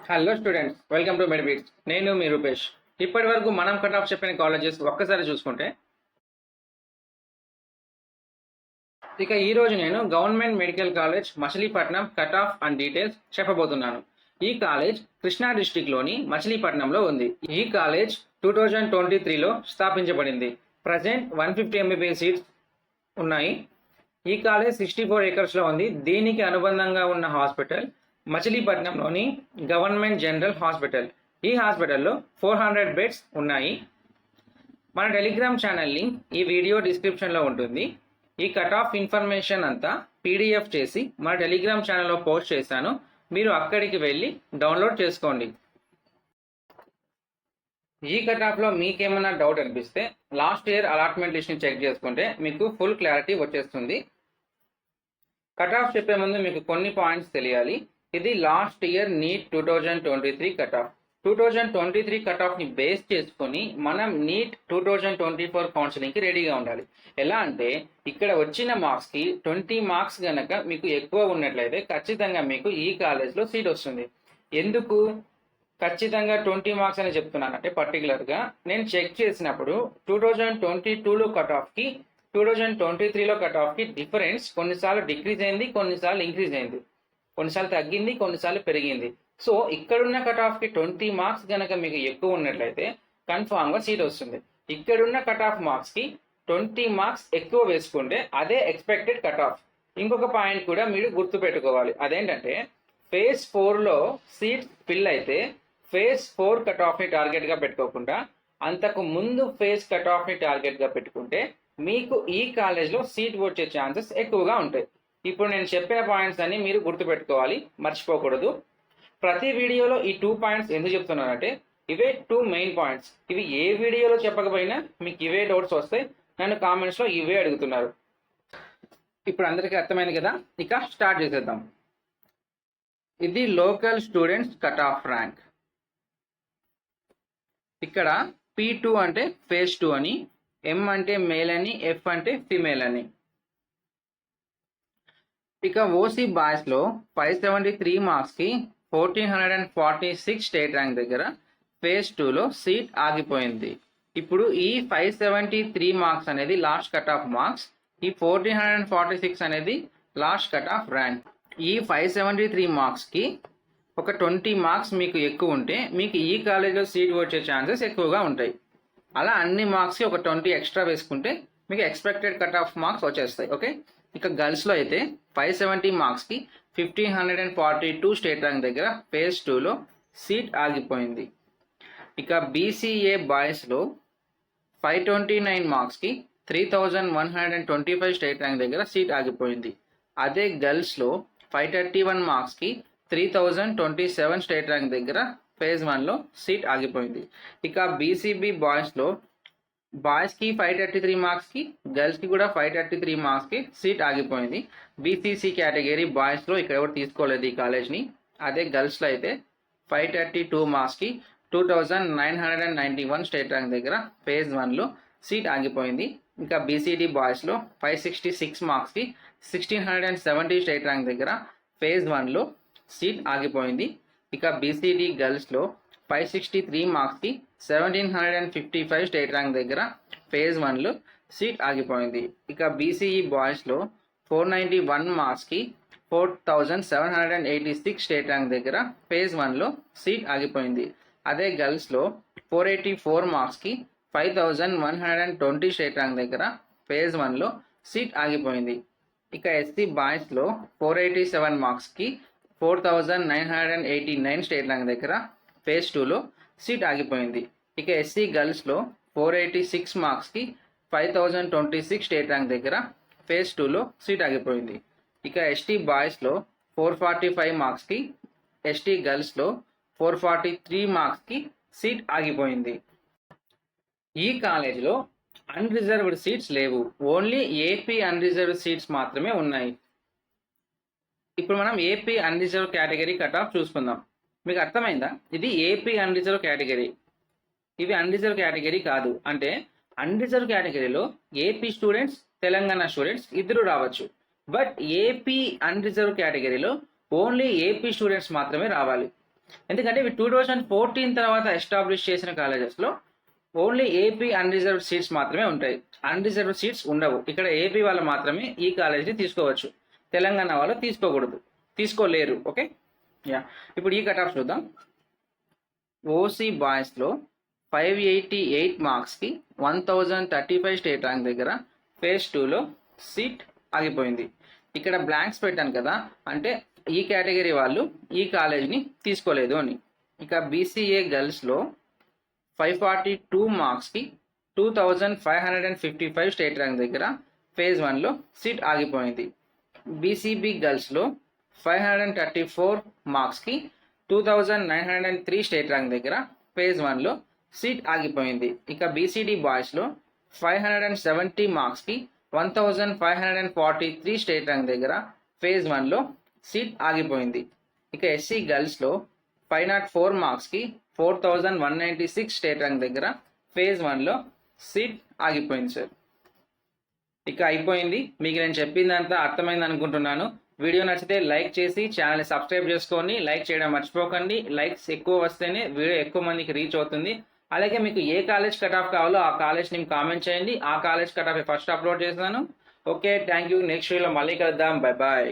Hello students, welcome to Medibits. నేను మీ రూపేష్. ఇప్పటి వరకు మనం కట్ ఆఫ్ చెప్పిన కాలేజెస్ ఒక్కసారి చూసుకుంటే, ఇక ఈ రోజు నేను government medical college Machilipatnam cut off and details చెప్పబోతున్నాను. ఈ కాలేజ్ కృష్ణా డిస్టిక్లోని మచిలీపట్నంలో ఉంది. ఈ కాలేజ్ 2023లో స్థాపించబడింది. ప్రజెంట్ 150 MBBS సీట్స్ ఉన్నాయి. ఈ కాలేజ్ 64 acres లో ఉంది. దీనికి అనుబంధంగా ఉన్న హాస్పిటల్ మచిలీపట్నంలోని గవర్నమెంట్ జనరల్ హాస్పిటల్. ఈ హాస్పిటల్లో 400 బెడ్స్ ఉన్నాయి. మన టెలిగ్రామ్ ఛానల్ లింక్ ఈ వీడియో డిస్క్రిప్షన్లో ఉంటుంది. ఈ కట్ ఆఫ్ ఇన్ఫర్మేషన్ అంతా పీడిఎఫ్ చేసి మన టెలిగ్రామ్ ఛానల్లో పోస్ట్ చేశాను. మీరు అక్కడికి వెళ్ళి డౌన్లోడ్ చేసుకోండి. ఈ కట్ ఆఫ్లో మీకేమైనా డౌట్ అనిపిస్తే లాస్ట్ ఇయర్ అలాట్మెంట్ లిస్ట్ని చెక్ చేసుకుంటే మీకు ఫుల్ క్లారిటీ వచ్చేస్తుంది. కట్ ఆఫ్ చెప్పే ముందు మీకు కొన్ని పాయింట్స్ తెలియాలి. ఇది last year NEET 2023 cut off. 2023 cut ఆఫ్ని బేస్ చేసుకొని మనం నీట్ 2024 కౌన్సిలింగ్కి రెడీగా ఉండాలి. ఎలా అంటే ఇక్కడ వచ్చిన మార్క్స్కి 20 మార్క్స్ కనుక మీకు ఎక్కువ ఉన్నట్లయితే ఖచ్చితంగా మీకు ఈ కాలేజ్లో సీట్ వస్తుంది. ఎందుకు ఖచ్చితంగా 20 మార్క్స్ అని చెప్తున్నానంటే పర్టికులర్గా నేను చెక్ చేసినప్పుడు 2022లో కట్ ఆఫ్కి 2023లో కట్ ఆఫ్కి డిఫరెన్స్ కొన్నిసార్లు డిక్రీజ్ అయింది, కొన్నిసార్లు ఇంక్రీజ్ అయింది, కొన్నిసార్లు తగ్గింది, కొన్నిసార్లు పెరిగింది. సో ఇక్కడున్న కట్ ఆఫ్కి 20 మార్క్స్ కనుక మీకు ఎక్కువ ఉన్నట్లయితే కన్ఫామ్గా సీట్ వస్తుంది. ఇక్కడున్న కట్ ఆఫ్ మార్క్స్కి 20 మార్క్స్ ఎక్కువ వేసుకుంటే అదే ఎక్స్పెక్టెడ్ కట్ ఆఫ్. ఇంకొక పాయింట్ కూడా మీరు గుర్తుపెట్టుకోవాలి. అదేంటంటే ఫేజ్ 4లో సీట్ ఫిల్ అయితే ఫేజ్ 4 కట్ ఆఫ్ని టార్గెట్గా పెట్టుకోకుండా అంతకు ముందు ఫేజ్ కట్ ఆఫ్ని టార్గెట్గా పెట్టుకుంటే మీకు ఈ కాలేజ్లో సీట్ వచ్చే ఛాన్సెస్ ఎక్కువగా ఉంటాయి. ఇప్పుడు నేను చెప్పిన పాయింట్స్ అన్ని మీరు గుర్తుపెట్టుకోవాలి, మర్చిపోకూడదు. ప్రతి వీడియోలో ఈ 2 పాయింట్స్ ఎందుకు చెప్తున్నానంటే ఇవే 2 మెయిన్ పాయింట్స్. ఇవి ఏ వీడియోలో చెప్పకపోయినా మీకు ఇవే డౌట్స్ వస్తాయి. నన్ను కామెంట్స్లో ఇవే అడుగుతున్నారు. ఇప్పుడు అందరికీ అర్థమైంది కదా, ఇక స్టార్ట్ చేసేద్దాం. ఇది local students cut off rank. ఇక్కడ P2 అంటే ఫేజ్ 2 అని, M అంటే మేల్ అని, F అంటే ఫిమేల్ అని. ఇక ఓసీ బాయ్స్లో 573 మార్క్స్కి 1446 స్టేట్ ర్యాంక్ దగ్గర ఫేజ్ 2లో సీట్ ఆగిపోయింది. ఇప్పుడు ఈ 573 మార్క్స్ అనేది లాస్ట్ కట్ ఆఫ్ మార్క్స్, ఈ 1446 అనేది లాస్ట్ కట్ ఆఫ్ ర్యాంక్. ఈ 573 మార్క్స్కి ఒక 20 మార్క్స్ మీకు ఎక్కువ ఉంటే మీకు ఈ కాలేజ్లో సీట్ వచ్చే ఛాన్సెస్ ఎక్కువగా ఉంటాయి. అలా అన్ని మార్క్స్కి ఒక 20 ఎక్స్ట్రా వేసుకుంటే మీకు ఎక్స్పెక్టెడ్ కట్ ఆఫ్ మార్క్స్ వచ్చేస్తాయి. ఓకే, ఇక గర్ల్స్లో అయితే 570 మార్క్స్కి 1542 స్టేట్ ర్యాంక్ దగ్గర ఫేజ్ 2లో సీట్ ఆగిపోయింది. ఇక బీసీఏ బాయ్స్లో 529 మార్క్స్కి 3125 స్టేట్ ర్యాంక్ దగ్గర సీట్ ఆగిపోయింది. అదే గర్ల్స్లో 531 మార్క్స్కి 3027 స్టేట్ ర్యాంక్ దగ్గర ఫేజ్ 1లో సీట్ ఆగిపోయింది. ఇక బీసీబీ బాయ్స్లో బాయ్స్కి 533 మార్క్స్కి, గర్ల్స్కి కూడా 533 మార్క్స్కి సీట్ ఆగిపోయింది. బీసీసీ కేటగిరీ బాయ్స్లో ఇక్కడ ఎవరు తీసుకోలేదు ఈ కాలేజ్ని. అదే గర్ల్స్లో అయితే 532 మార్క్స్కి 2991 స్టేట్ ర్యాంక్ దగ్గర ఫేజ్ 1లో సీట్ ఆగిపోయింది. ఇంకా బీసీడీ బాయ్స్లో 566 మార్క్స్కి 1670 స్టేట్ ర్యాంక్ దగ్గర ఫేజ్ 1లో సీట్ ఆగిపోయింది. ఇక బీసీడీ గర్ల్స్లో 563 మార్క్స్కి 1755 స్టేట్ ర్యాంక్ దగ్గర ఫేజ్ 1లో సీట్ ఆగిపోయింది. ఇక బీసీఈ బాయ్స్లో 491 మార్క్స్కి 4786 స్టేట్ ర్యాంక్ దగ్గర ఫేజ్ 1లో సీట్ ఆగిపోయింది. అదే గర్ల్స్లో 484 మార్క్స్కి 5120 స్టేట్ ర్యాంక్ దగ్గర ఫేజ్ 1లో సీట్ ఆగిపోయింది. ఇక ఎస్సీ బాయ్స్లో 487 మార్క్స్కి 4989 స్టేట్ ర్యాంక్ దగ్గర ఫేజ్ 2లో సీట్ ఆగిపోయింది. ఇక ఎస్సీ గర్ల్స్లో 486 మార్క్స్కి 5026 స్టేట్ ర్యాంక్ దగ్గర ఫేజ్ 2లో సీట్ ఆగిపోయింది. ఇక ఎస్టీ బాయ్స్లో 445 మార్క్స్కి, ఎస్టీ గర్ల్స్లో 443 మార్క్స్కి సీట్ ఆగిపోయింది. ఈ కాలేజీలో అన్రిజర్వ్డ్ సీట్స్ లేవు, ఓన్లీ ఏపీ అన్రిజర్వ్డ్ సీట్స్ మాత్రమే ఉన్నాయి. ఇప్పుడు మనం AP unreserve category cut off చూసుకుందాం. మీకు అర్థమైందా? ఇది ఏపీ అన్రిజర్వ్ కేటగిరీ, ఇవి అన్రిజర్వ్ కేటగిరీ కాదు. అంటే అన్రిజర్వ్ కేటగిరీలో ఏపీ స్టూడెంట్స్, తెలంగాణ స్టూడెంట్స్ ఇద్దరు రావచ్చు. బట్ ఏపీ అన్రిజర్వ్ కేటగిరీలో ఓన్లీ ఏపీ స్టూడెంట్స్ మాత్రమే రావాలి. ఎందుకంటే ఇవి 2014 తర్వాత ఎస్టాబ్లిష్ చేసిన కాలేజెస్లో ఓన్లీ ఏపీ అన్రిజర్వ్డ్ సీట్స్ మాత్రమే ఉంటాయి, అన్రిజర్వ్డ్ సీట్స్ ఉండవు. ఇక్కడ ఏపీ వాళ్ళు మాత్రమే ఈ కాలేజ్ని తీసుకోవచ్చు, తెలంగాణ వాళ్ళు తీసుకోలేరు. ఓకే యా, ఇప్పుడు ఈ కట్ ఆఫ్ చూద్దాం. ఓసీ బాయ్స్లో 588 మార్క్స్కి 1035 స్టేట్ ర్యాంక్ దగ్గర ఫేజ్ 2లో సీట్ ఆగిపోయింది. ఇక్కడ బ్లాంక్స్ పెట్టాను కదా, అంటే ఈ కేటగిరీ వాళ్ళు ఈ కాలేజ్ని తీసుకోలేదు అని. ఇక బీసీఏ గర్ల్స్లో 542 మార్క్స్కి 2555 స్టేట్ ర్యాంక్ దగ్గర ఫేజ్ 1లో సీట్ ఆగిపోయింది. బీసీబీ గర్ల్స్లో 534 మార్క్స్కి 2903 స్టేట్ ర్యాంక్ దగ్గర ఫేజ్ 1లో సీట్ ఆగిపోయింది. ఇక బీసీడీ బాయ్స్లో 570 మార్క్స్కి 1543 స్టేట్ ర్యాంక్ దగ్గర ఫేజ్ 1లో సీట్ ఆగిపోయింది. ఇక ఎస్సీ గర్ల్స్లో 504 మార్క్స్కి 4196 స్టేట్ ర్యాంక్ దగ్గర ఫేజ్ 1లో సీట్ ఆగిపోయింది సార్. ఇక అయిపోయింది. మీకు నేను చెప్పిందంతా అర్థమైంది అనుకుంటున్నాను. వీడియో నచ్చితే లైక్ చేసి ఛానల్ని సబ్స్క్రైబ్ చేసుకొని లైక్ చేయడం మర్చిపోకండి. లైక్స్ ఎక్కువ వస్తేనే వీడియో ఎక్కువ మందికి రీచ్ అవుతుంది. అలాగే మీకు ఏ కాలేజ్ కట్ ఆఫ్ కావాలో ఆ కాలేజ్ నేమ్ కామెంట్ చేయండి. ఆ college cut off first upload చేస్తున్నాను. Okay, thank you. నెక్స్ట్ వీడియోలో మళ్ళీ కలుద్దాం. Bye bye.